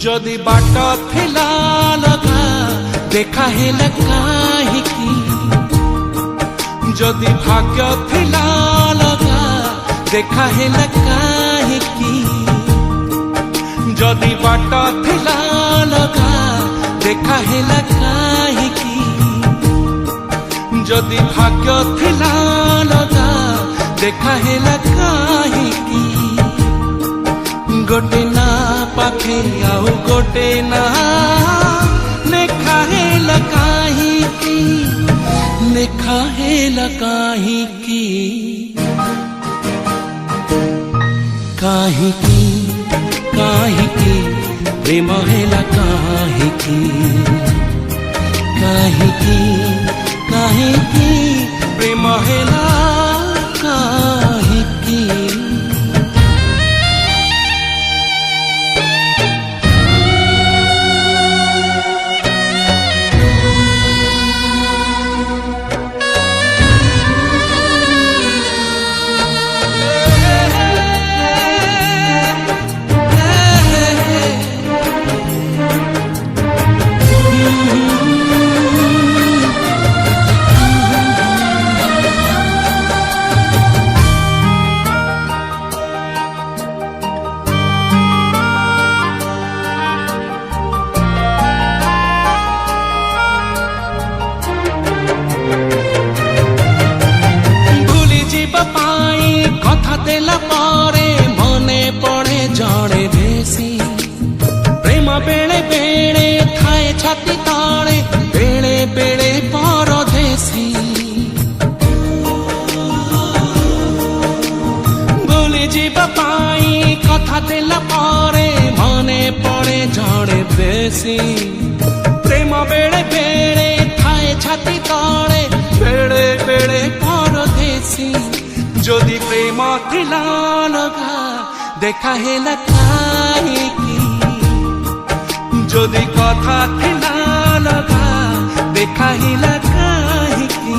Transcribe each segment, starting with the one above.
जदि बाट थिला लगा देखा है काहीकि, जदि भाग्य थिला लगा देखा है काहीकि, जदि बाट थिला लगा देखा है काहीकि, जदि भाग्य थिला लगा देखा है काहीकि, गोटे ना पाखे आउ गोटे ना लेखा है काहीकि, लेखा है काहीकि, काहीकि काहीकि प्रेम है काहीकि, काहीकि काहीकि प्रेम है काहीकि। कथा देला पारे मने पड़े जड़े बेसी, प्रेम बेले बेले थाए छाती ताड़े बेले बेले परदेसी, भूली जीवा पाई कथा देला पारे मने पड़े जड़े बेसी, प्रेम बेले बेले थाए छाती ताड़े बेले बेले परदेसी, जदि प्रेम थिला लगा देखा है काहीकि, जदि कथा थिला लगा देखा है काहीकि,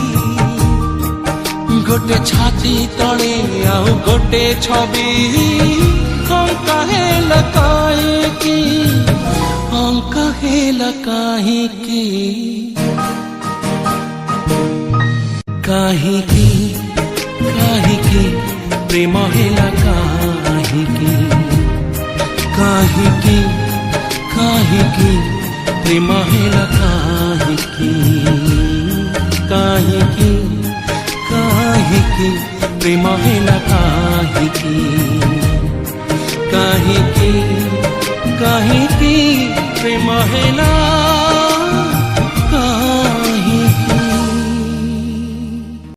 गोटे छाती तले आउ गोटे छवि अंका है काहीकि, अंका है काहीकि, काहीकि काहीकि प्रेम है काहीकि, काहीकि काहीकि प्रेम है काहीकि, काहीकि काहीकि प्रेम है काहीकि, काहीकि काहीकि प्रेम है